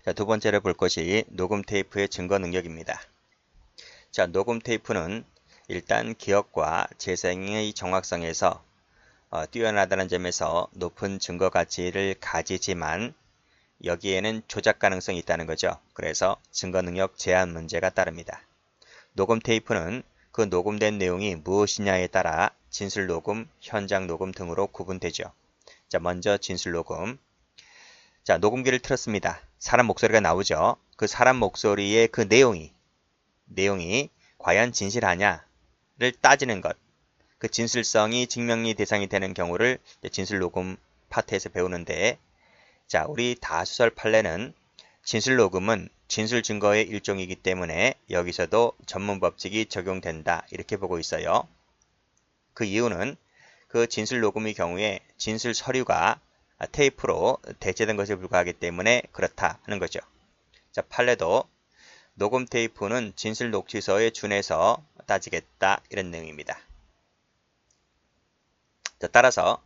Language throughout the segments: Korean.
자, 두 번째로 볼 것이 녹음 테이프의 증거 능력입니다. 자, 녹음 테이프는 일단 기억과 재생의 정확성에서 뛰어나다는 점에서 높은 증거 가치를 가지지만 여기에는 조작 가능성이 있다는 거죠. 그래서 증거 능력 제한 문제가 따릅니다. 녹음 테이프는 그 녹음된 내용이 무엇이냐에 따라 진술 녹음, 현장 녹음 등으로 구분되죠. 자, 먼저 진술 녹음. 자, 녹음기를 틀었습니다. 사람 목소리가 나오죠. 그 사람 목소리의 그 내용이 과연 진실하냐를 따지는 것. 그 진실성이 증명이 대상이 되는 경우를 진술 녹음 파트에서 배우는데, 자, 우리 다수설 판례는 진술 녹음은 진술 증거의 일종이기 때문에 여기서도 전문 법칙이 적용된다 이렇게 보고 있어요. 그 이유는 그 진술 녹음의 경우에 진술 서류가 테이프로 대체된 것에 불과하기 때문에 그렇다 하는 거죠. 자, 판례도 녹음 테이프는 진술 녹취서에 준해서 따지겠다 이런 내용입니다. 자, 따라서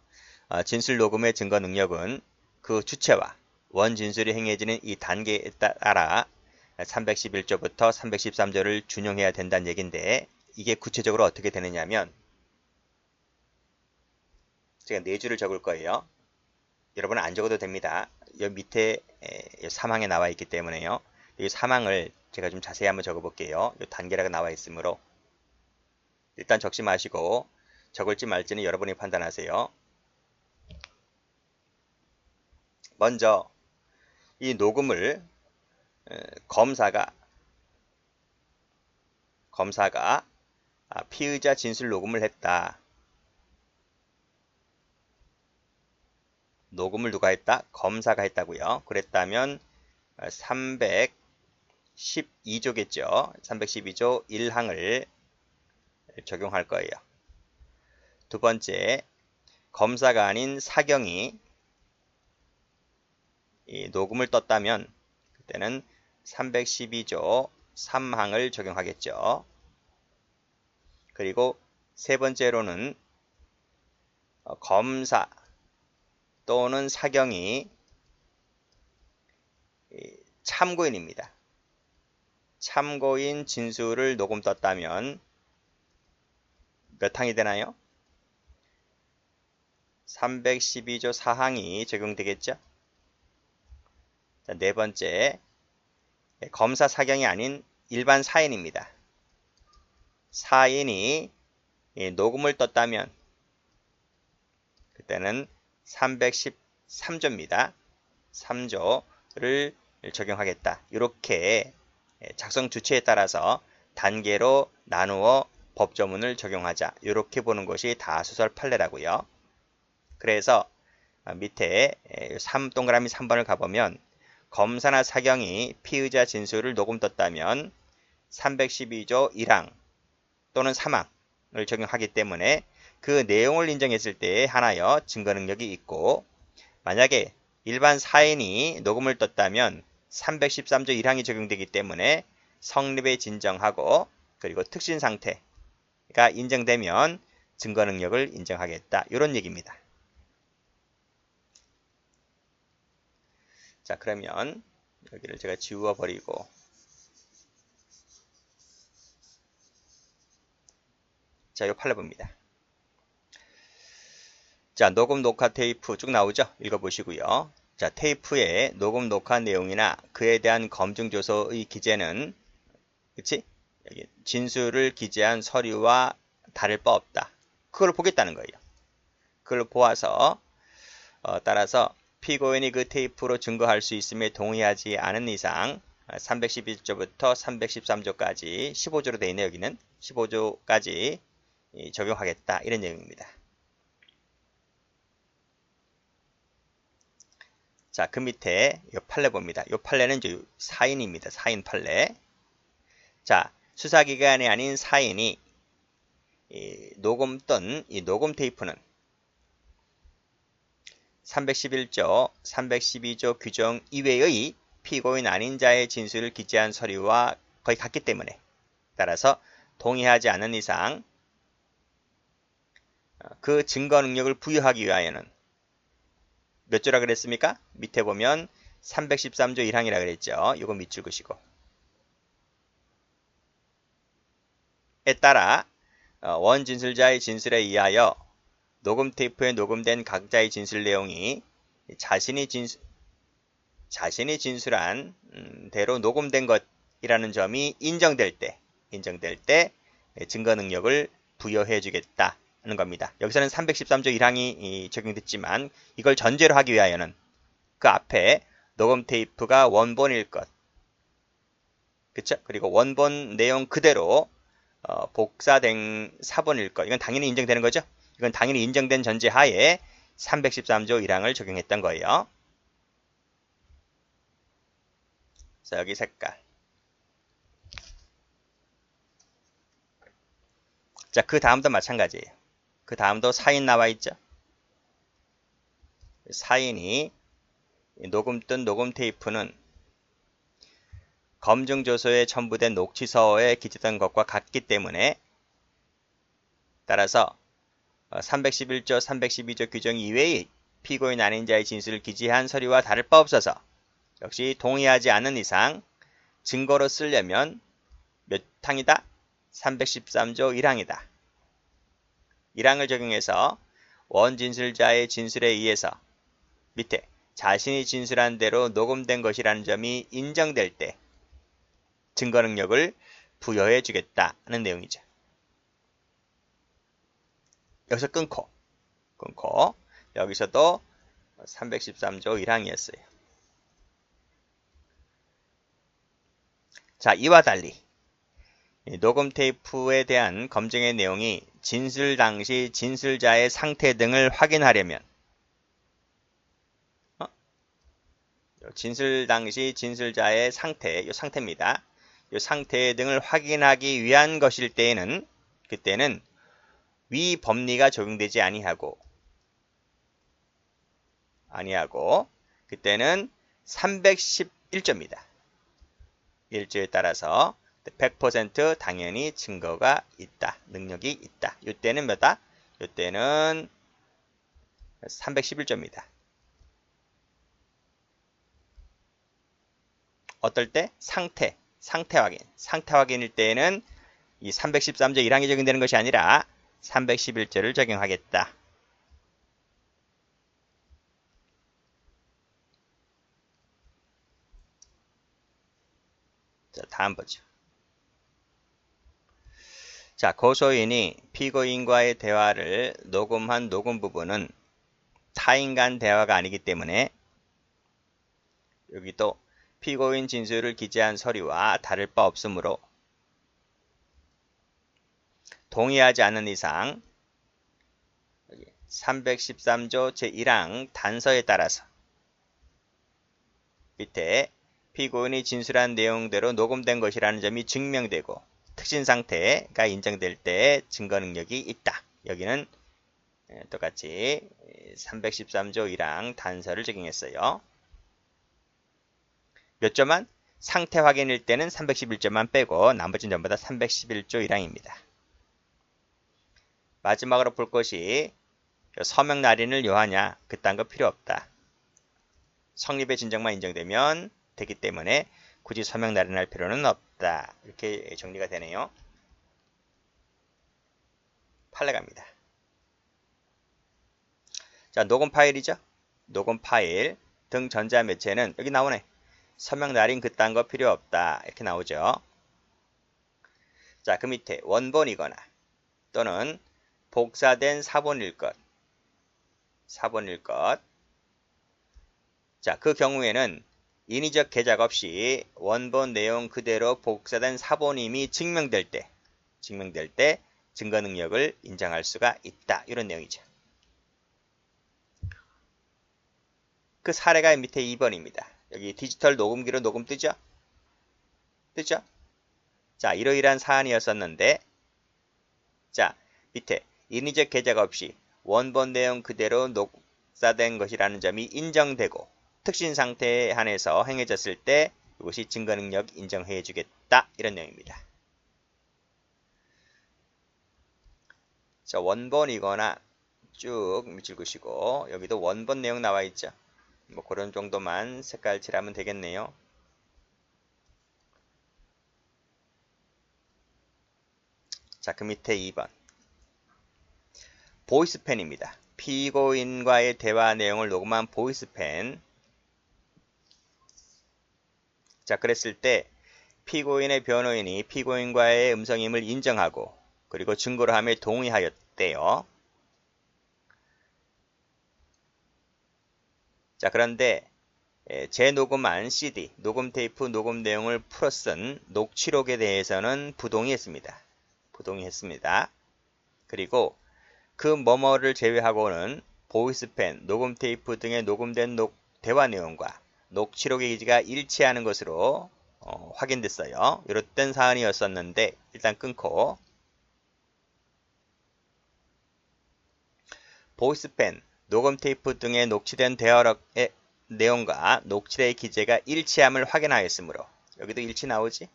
진술 녹음의 증거 능력은 그 주체와 원진술이 행해지는 이 단계에 따라 311조부터 313조를 준용해야 된다는 얘기인데, 이게 구체적으로 어떻게 되느냐면 제가 4줄을 적을 거예요. 여러분은 안 적어도 됩니다. 여기 밑에 사망에 나와 있기 때문에요. 이 사망을 제가 좀 자세히 한번 적어 볼게요. 이 단계라고 나와 있으므로 일단 적지 마시고 적을지 말지는 여러분이 판단하세요. 먼저 이 녹음을 검사가 피의자 진술 녹음을 했다. 녹음을 누가 했다? 검사가 했다고요. 그랬다면 312조겠죠. 312조 1항을 적용할 거예요. 두 번째, 검사가 아닌 사경이 이 녹음을 떴다면 그때는 312조 3항을 적용하겠죠. 그리고 세 번째로는 검사 또는 사경이 참고인입니다. 참고인 진술을 녹음 떴다면 몇 항이 되나요? 312조 4항이 적용되겠죠. 자, 네 번째, 검사 사경이 아닌 일반 사인입니다. 사인이 녹음을 떴다면 그때는 313조입니다. 3조를 적용하겠다. 이렇게 작성 주체에 따라서 단계로 나누어 법조문을 적용하자. 이렇게 보는 것이 다수설 판례라고요. 그래서 밑에 동그라미 3번을 가보면 검사나 사경이 피의자 진술을 녹음 떴다면 312조 1항 또는 3항을 적용하기 때문에 그 내용을 인정했을 때에 하나여 증거 능력이 있고, 만약에 일반 사인이 녹음을 떴다면 313조 1항이 적용되기 때문에 성립에 진정하고 그리고 특신 상태가 인정되면 증거 능력을 인정하겠다. 이런 얘기입니다. 자, 그러면 여기를 제가 지워 버리고 자, 요 판례 봅니다. 자, 녹음 녹화 테이프 쭉 나오죠? 읽어보시고요. 자, 테이프의 녹음 녹화 내용이나 그에 대한 검증 조서의 기재는 그치? 여기 진술을 기재한 서류와 다를 바 없다. 그걸 보겠다는 거예요. 그걸 보아서 따라서 피고인이 그 테이프로 증거할 수 있음에 동의하지 않은 이상 311조부터 313조까지 15조로 되어 있네. 여기는 15조까지 적용하겠다 이런 내용입니다. 자, 그 밑에 이 판례 봅니다. 이 판례는 이제 사인입니다. 사인 판례. 자, 수사기관이 아닌 사인이 녹음 뜬 이 녹음 테이프는 311조, 312조 규정 이외의 피고인 아닌 자의 진술을 기재한 서류와 거의 같기 때문에 따라서 동의하지 않는 이상 그 증거 능력을 부여하기 위하여는 몇 조라 그랬습니까? 밑에 보면 313조 1항이라 그랬죠. 이거 밑줄 그시고. 에 따라 원진술자의 진술에 의하여 녹음 테이프에 녹음된 각자의 진술 내용이 자신이 진술한 대로 녹음된 것이라는 점이 인정될 때 증거 능력을 부여해 주겠다는 겁니다. 여기서는 313조 1항이 적용됐지만 이걸 전제로 하기 위하여는 그 앞에 녹음 테이프가 원본일 것, 그쵸? 그리고 원본 내용 그대로 복사된 사본일 것, 이건 당연히 인정되는 거죠? 이건 당연히 인정된 전제 하에 313조 1항을 적용했던 거예요. 자, 여기 색깔. 자, 그 다음도 마찬가지예요. 그 다음도 사인 나와 있죠? 사인이 녹음된 녹음 테이프는 검증조서에 첨부된 녹취서에 기재된 것과 같기 때문에 따라서 311조, 312조 규정 이외의 피고인 아닌 자의 진술을 기재한 서류와 다를 바 없어서 역시 동의하지 않는 이상 증거로 쓰려면 몇 항이다? 313조 1항이다. 1항을 적용해서 원진술자의 진술에 의해서 밑에 자신이 진술한 대로 녹음된 것이라는 점이 인정될 때 증거 능력을 부여해 주겠다는 내용이죠. 여기서 끊고 여기서도 313조 1항이었어요. 자, 이와 달리 녹음 테이프에 대한 검증의 내용이 진술 당시 진술자의 상태 등을 확인하려면 진술 당시 진술자의 상태, 이 상태입니다. 이 상태 등을 확인하기 위한 것일 때에는 그때는 위 법리가 적용되지 아니하고 그때는 311조입니다. 1조에 따라서 100% 당연히 증거가 있다. 능력이 있다. 이때는 몇다? 이때는 311조입니다. 어떨 때? 상태 확인. 상태 확인일 때에는 이 313조 1항이 적용되는 것이 아니라 311조를 적용하겠다. 자, 다음 보죠. 자, 고소인이 피고인과의 대화를 녹음한 녹음 부분은 타인 간 대화가 아니기 때문에 여기도 피고인 진술을 기재한 서류와 다를 바 없으므로 동의하지 않는 이상 313조 제1항 단서에 따라서 밑에 피고인이 진술한 내용대로 녹음된 것이라는 점이 증명되고 특신 상태가 인정될 때 증거 능력이 있다. 여기는 똑같이 313조 1항 단서를 적용했어요. 몇 조만? 상태 확인일 때는 311조만 빼고 나머지는 전부 다 311조 1항입니다. 마지막으로 볼 것이 서명 날인을 요하냐? 그딴 거 필요 없다. 성립의 진정만 인정되면 되기 때문에 굳이 서명 날인할 필요는 없다. 이렇게 정리가 되네요. 판례 갑니다. 자, 녹음 파일이죠? 녹음 파일 등 전자매체는 여기 나오네. 서명 날인 그딴 거 필요 없다. 이렇게 나오죠. 자, 그 밑에 원본이거나 또는 복사된 사본일 것. 자, 그 경우에는 인위적 개작 없이 원본 내용 그대로 복사된 사본임이 증명될 때 증거 능력을 인정할 수가 있다. 이런 내용이죠. 그 사례가 밑에 2번입니다. 여기 디지털 녹음기로 녹음 뜨죠? 자, 이러이러한 사안이었었는데 자, 밑에 인위적 개작 없이 원본 내용 그대로 녹사된 것이라는 점이 인정되고 특신 상태에 한해서 행해졌을 때 이것이 증거 능력 인정해 주겠다. 이런 내용입니다. 자, 원본이거나 쭉 밑줄 그시고 여기도 원본 내용 나와 있죠. 뭐 그런 정도만 색깔 칠하면 되겠네요. 자, 그 밑에 2번. 보이스펜입니다. 피고인과의 대화 내용을 녹음한 보이스펜. 자, 그랬을 때 피고인의 변호인이 피고인과의 음성임을 인정하고 그리고 증거로 함에 동의하였대요. 자, 그런데 재녹음한 CD, 녹음 테이프 녹음 내용을 풀어 쓴 녹취록에 대해서는 부동의했습니다. 부동의했습니다. 그리고 그 뭐뭐를 제외하고는 보이스펜, 녹음 테이프 등의 녹음된 대화 내용과 녹취록의 기지가 일치하는 것으로 확인됐어요. 이렇던 사안이었었는데 일단 끊고 보이스펜, 녹음 테이프 등의 녹취된 대화록의 내용과 녹취록의 기재가 일치함을 확인하였으므로 여기도 일치 나오지?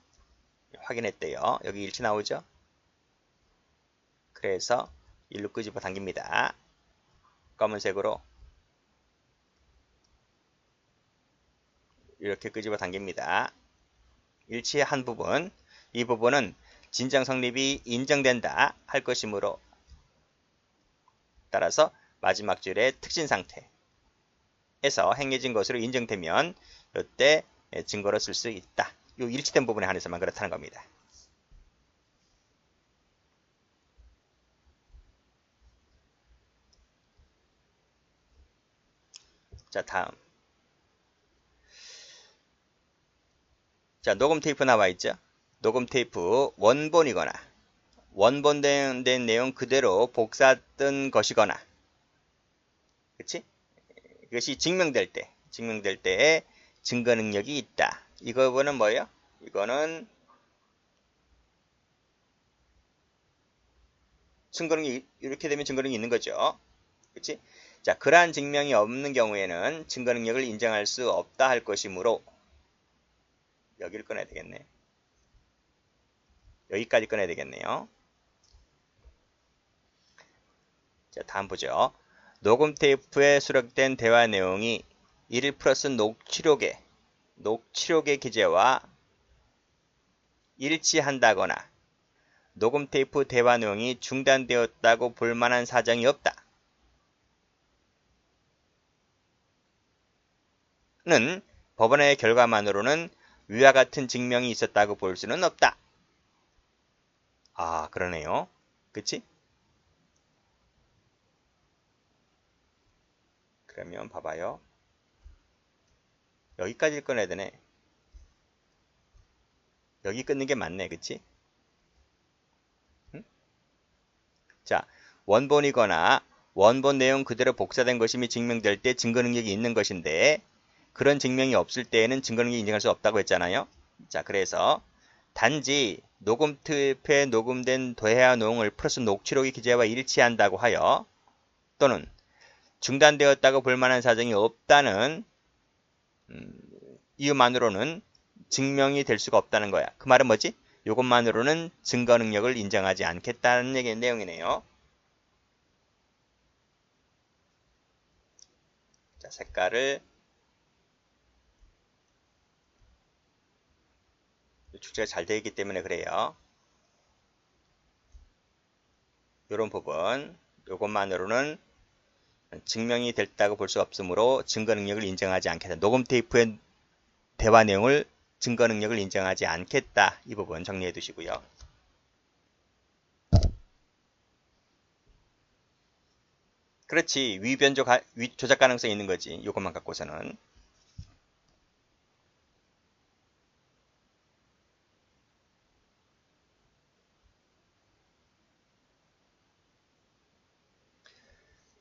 확인했대요. 여기 일치 나오죠? 그래서 일로 끄집어 당깁니다. 검은색으로 이렇게 끄집어 당깁니다. 일치한 부분, 이 부분은 진정 성립이 인정된다 할 것이므로 따라서 마지막 줄의 특진 상태에서 행해진 것으로 인정되면 이때 증거로 쓸 수 있다. 이 일치된 부분에 한해서만 그렇다는 겁니다. 자, 다음. 자, 녹음 테이프 나와 있죠? 녹음 테이프 원본이거나 원본된 내용 그대로 복사된 것이거나 그치? 이것이 증명될 때에 증거 능력이 있다. 이거는 뭐예요? 이거는 증거 능력이 이렇게 되면 증거 능력이 있는 거죠. 그치? 자, 그러한 증명이 없는 경우에는 증거 능력을 인정할 수 없다 할 것이므로 여기를 꺼내야 되겠네. 여기까지 꺼내야 되겠네요. 자, 다음 보죠. 녹음 테이프에 수록된 대화 내용이 1 플러스 녹취록의 기재와 일치한다거나 녹음 테이프 대화 내용이 중단되었다고 볼 만한 사정이 없다. 는 법원의 결과만으로는 위와 같은 증명이 있었다고 볼 수는 없다. 아, 그러네요. 그치? 그러면 봐봐요. 여기까지 꺼내야 되네. 여기 끊는 게 맞네. 그치? 응? 자, 원본이거나 원본 내용 그대로 복사된 것임이 증명될 때 증거 능력이 있는 것인데 그런 증명이 없을 때에는 증거 능력이 인정할 수 없다고 했잖아요. 자, 그래서 단지 녹음 테이프에 녹음된 대화 내용을 플러스 녹취록의 기재와 일치한다고 하여 또는 중단되었다고 볼 만한 사정이 없다는 이유만으로는 증명이 될 수가 없다는 거야. 그 말은 뭐지? 이것만으로는 증거 능력을 인정하지 않겠다는 내용이네요. 자, 색깔을 축제가 잘 되어 있기 때문에 그래요. 이런 부분, 이것만으로는 증명이 됐다고 볼 수 없으므로 증거 능력을 인정하지 않겠다. 녹음 테이프의 대화 내용을 증거 능력을 인정하지 않겠다. 이 부분 정리해 두시고요. 그렇지. 조작 가능성이 있는 거지. 이것만 갖고서는.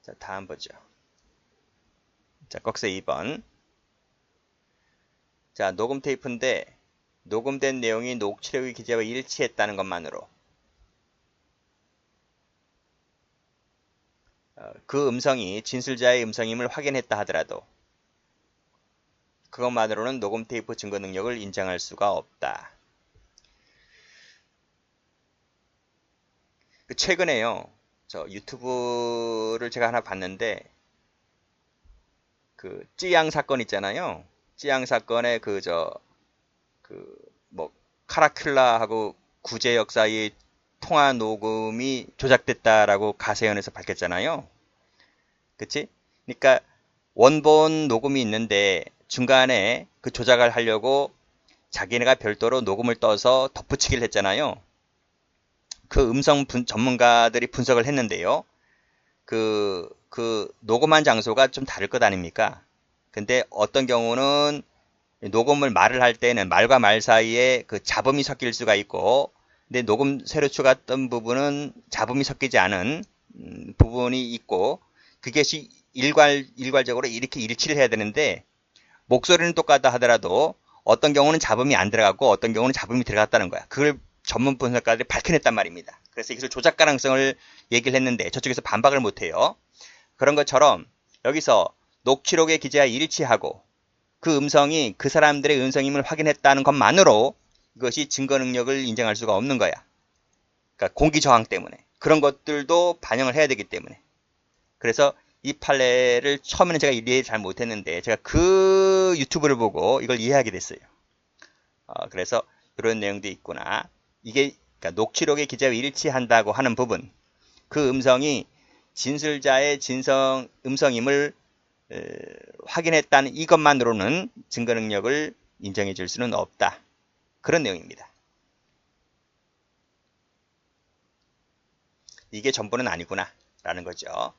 자, 다음 보죠. 자, 꺽쇠 2번. 자, 녹음 테이프인데 녹음된 내용이 녹취록의 기재와 일치했다는 것만으로 그 음성이 진술자의 음성임을 확인했다 하더라도 그것만으로는 녹음 테이프 증거 능력을 인정할 수가 없다. 최근에요. 저 유튜브를 제가 하나 봤는데 그 찌양 사건 있잖아요. 찌양 사건의 뭐 카라큘라하고 구제역 사이의 통화 녹음이 조작됐다라고 가세연에서 밝혔잖아요. 그치? 그러니까 원본 녹음이 있는데 중간에 그 조작을 하려고 자기네가 별도로 녹음을 떠서 덧붙이기를 했잖아요. 그 전문가들이 분석을 했는데요. 그 녹음한 장소가 좀 다를 것 아닙니까? 근데 어떤 경우는 녹음을 말을 할 때는 말과 말 사이에 그 잡음이 섞일 수가 있고, 근데 녹음 새로 추가했던 부분은 잡음이 섞이지 않은 부분이 있고, 그것이 일괄적으로 이렇게 일치를 해야 되는데, 목소리는 똑같다 하더라도 어떤 경우는 잡음이 안 들어갔고 어떤 경우는 잡음이 들어갔다는 거야. 그걸 전문 분석가들이 밝혀냈단 말입니다. 그래서 이것을 조작 가능성을 얘기를 했는데 저쪽에서 반박을 못해요. 그런 것처럼 여기서 녹취록의 기재와 일치하고 그 음성이 그 사람들의 음성임을 확인했다는 것만으로 이것이 증거 능력을 인정할 수가 없는 거야. 그러니까 공기 저항 때문에. 그런 것들도 반영을 해야 되기 때문에. 그래서 이 판례를 처음에는 제가 이해 잘 못했는데 제가 그 유튜브를 보고 이걸 이해하게 됐어요. 그래서 이런 내용도 있구나. 이게 그러니까 녹취록의 기재와 일치한다고 하는 부분, 그 음성이 진술자의 음성임을 확인했다는 이것만으로는 증거 능력을 인정해 줄 수는 없다. 그런 내용입니다. 이게 전부는 아니구나 라는 거죠.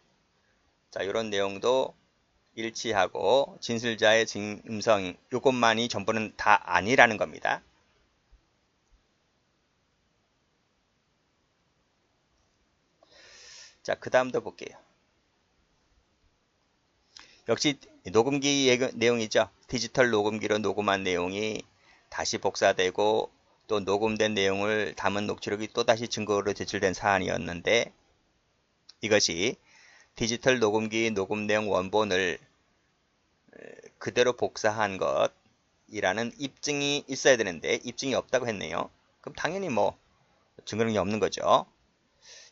자, 이런 내용도 일치하고 진술자의 음성 이것만이 전부는 다 아니라는 겁니다. 자, 그 다음도 볼게요. 역시 녹음기 내용이죠. 디지털 녹음기로 녹음한 내용이 다시 복사되고 또 녹음된 내용을 담은 녹취록이 또다시 증거로 제출된 사안이었는데 이것이 디지털 녹음기 녹음 내용 원본을 그대로 복사한 것이라는 입증이 있어야 되는데 입증이 없다고 했네요. 그럼 당연히 뭐 증거능력이 없는 거죠.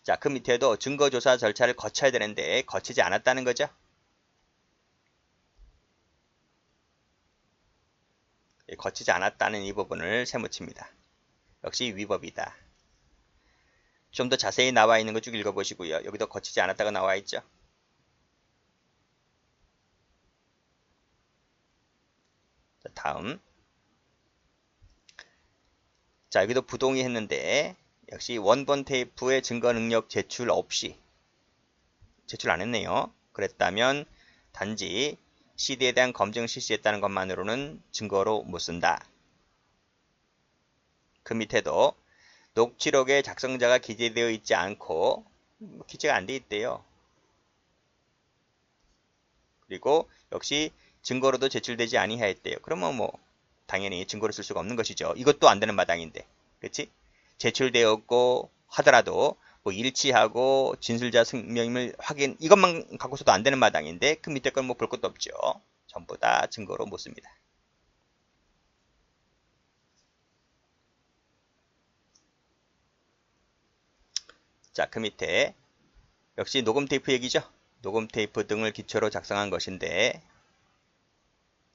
자, 그 밑에도 증거조사 절차를 거쳐야 되는데 거치지 않았다는 거죠. 거치지 않았다는 이 부분을 세무칩니다. 역시 위법이다. 좀 더 자세히 나와 있는 거 쭉 읽어보시고요. 여기도 거치지 않았다고 나와 있죠. 자, 다음. 자, 여기도 부동의했는데 역시 원본 테이프의 증거 능력 제출 없이 제출 안 했네요. 그랬다면 단지 CD에 대한 검증을 실시했다는 것만으로는 증거로 못 쓴다. 그 밑에도 녹취록에 작성자가 기재되어 있지 않고 기재가 안 돼 있대요. 그리고 역시 증거로도 제출되지 아니하였대요. 그러면 뭐 당연히 증거로 쓸 수가 없는 것이죠. 이것도 안 되는 마당인데. 그렇지? 제출되었고 하더라도 뭐 일치하고 진술자 성명임을 확인 이것만 갖고서도 안 되는 마당인데 그 밑에 건 뭐 볼 것도 없죠. 전부 다 증거로 못 씁니다. 자, 그 밑에 역시 녹음 테이프 얘기죠. 녹음 테이프 등을 기초로 작성한 것인데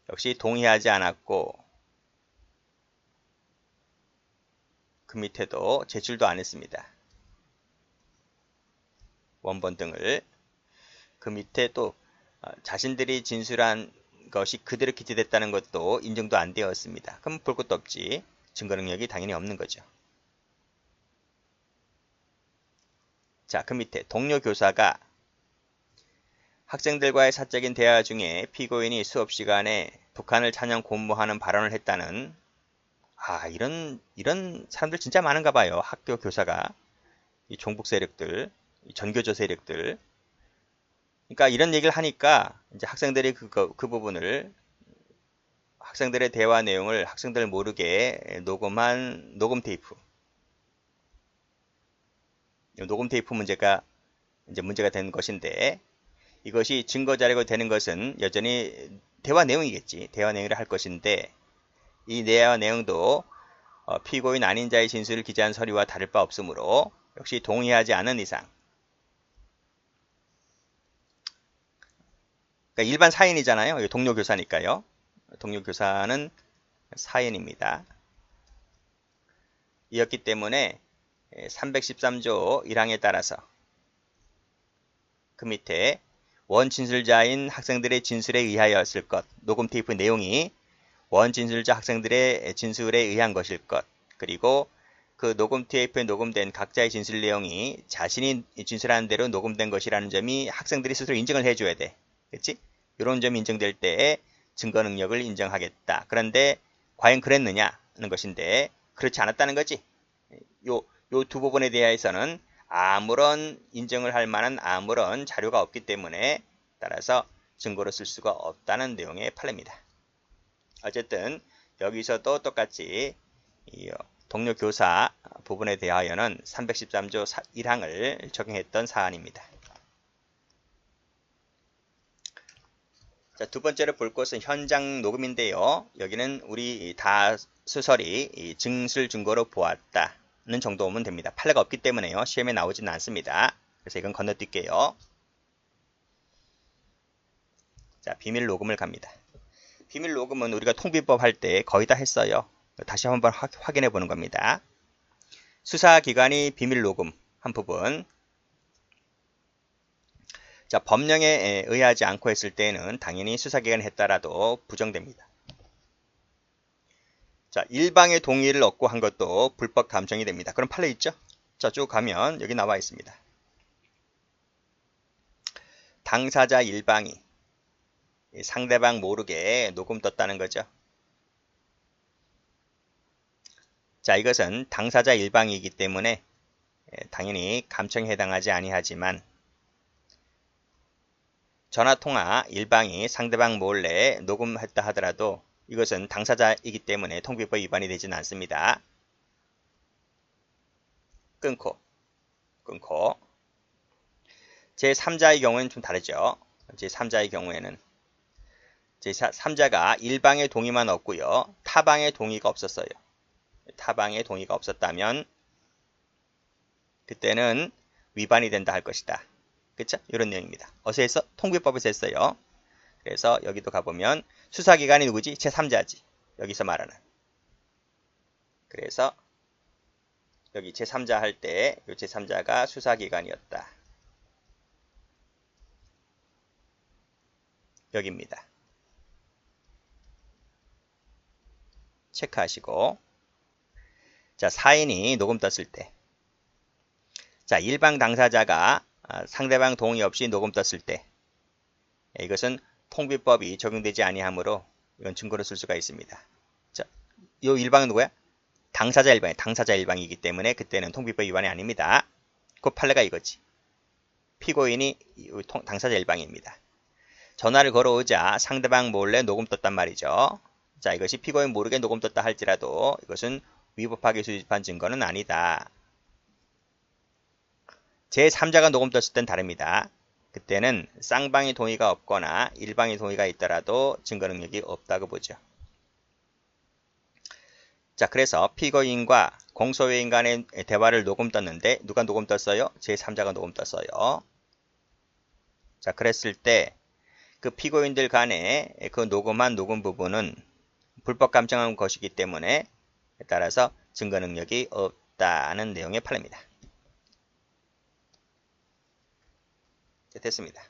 역시 동의하지 않았고 그 밑에도 제출도 안 했습니다. 원본 등을 그 밑에 또 자신들이 진술한 것이 그대로 기재됐다는 것도 인정도 안 되었습니다. 그럼 볼 것도 없지. 증거 능력이 당연히 없는 거죠. 자, 그 밑에 동료 교사가 학생들과의 사적인 대화 중에 피고인이 수업 시간에 북한을 찬양 공모하는 발언을 했다는 이런 사람들 진짜 많은가 봐요. 학교 교사가 이 종북 세력들, 이 전교조 세력들. 그러니까 이런 얘기를 하니까 이제 학생들이 그 부분을 학생들의 대화 내용을 학생들 모르게 녹음한 녹음 테이프. 녹음 테이프 문제가 이제 문제가 된 것인데 이것이 증거 자료가 되는 것은 여전히 대화 내용이겠지. 대화 내용을 할 것인데 이 대화 내용도 피고인 아닌 자의 진술을 기재한 서류와 다를 바 없으므로 역시 동의하지 않은 이상 그러니까 일반 사인이잖아요. 동료 교사니까요. 동료 교사는 사인입니다. 이었기 때문에 313조 1항에 따라서 그 밑에 원진술자인 학생들의 진술에 의하였을 것, 녹음 테이프 내용이 원진술자 학생들의 진술에 의한 것일 것, 그리고 그 녹음 테이프에 녹음된 각자의 진술 내용이 자신이 진술하는 대로 녹음된 것이라는 점이 학생들이 스스로 인정을 해줘야 돼. 그치? 이런 점이 인정될 때에 증거 능력을 인정하겠다. 그런데 과연 그랬느냐는 것인데 그렇지 않았다는 거지. 요 두 부분에 대해서는 아무런 인정을 할 만한 아무런 자료가 없기 때문에 따라서 증거로 쓸 수가 없다는 내용의 판례입니다. 어쨌든 여기서도 똑같이 이 동료 교사 부분에 대하여는 313조 1항을 적용했던 사안입니다. 자, 두 번째로 볼 것은 현장 녹음인데요. 여기는 우리 다 수설이 증술 증거로 보았다는 정도 오면 됩니다. 판례가 없기 때문에요. 시험에 나오지는 않습니다. 그래서 이건 건너뛸게요. 자, 비밀 녹음을 갑니다. 비밀 녹음은 우리가 통비법 할 때 거의 다 했어요. 다시 한번 확인해 보는 겁니다. 수사기관이 비밀 녹음 한 부분. 자, 법령에 의하지 않고 했을 때는 당연히 수사기관이 했다라도 부정됩니다. 자, 일방의 동의를 얻고 한 것도 불법 감정이 됩니다. 그럼 판례 있죠? 자, 쭉 가면 여기 나와 있습니다. 당사자 일방이 상대방 모르게 녹음 떴다는 거죠. 자, 이것은 당사자 일방이기 때문에 당연히 감청에 해당하지 아니하지만 전화통화 일방이 상대방 몰래 녹음했다 하더라도 이것은 당사자이기 때문에 통비법 위반이 되지는 않습니다. 끊고 제3자의 경우에는 좀 다르죠. 제3자의 경우에는 제3자가 일방의 동의만 얻고요. 타방의 동의가 없었어요. 타방의 동의가 없었다면 그때는 위반이 된다 할 것이다. 그쵸? 이런 내용입니다. 어디서 했어? 통비법에서 했어요. 그래서 여기도 가보면 수사기관이 누구지? 제3자지. 여기서 말하는. 그래서 여기 제3자 할 때 이 제3자가 수사기관이었다. 여기입니다. 체크하시고 자, 사인이 녹음 떴을 때 자, 일방 당사자가 상대방 동의 없이 녹음 떴을 때 이것은 통비법이 적용되지 아니하므로 이건 증거로 쓸 수가 있습니다. 자, 이 일방은 누구야? 당사자 일방이기 때문에 그때는 통비법 위반이 아닙니다. 그 판례가 이거지. 피고인이 당사자 일방입니다. 전화를 걸어오자 상대방 몰래 녹음 떴단 말이죠. 자, 이것이 피고인 모르게 녹음 떴다 할지라도 이것은 위법하게 수집한 증거는 아니다. 제3자가 녹음 떴을 땐 다릅니다. 그때는 쌍방의 동의가 없거나 일방의 동의가 있더라도 증거 능력이 없다고 보죠. 자, 그래서 피고인과 공소회의 간의 대화를 녹음 떴는데 누가 녹음 떴어요? 제3자가 녹음 떴어요. 자, 그랬을 때 그 피고인들 간에 그 녹음한 녹음 부분은 불법 감청한 것이기 때문에 따라서 증거 능력이 없다는 내용의 판례입니다. 됐습니다.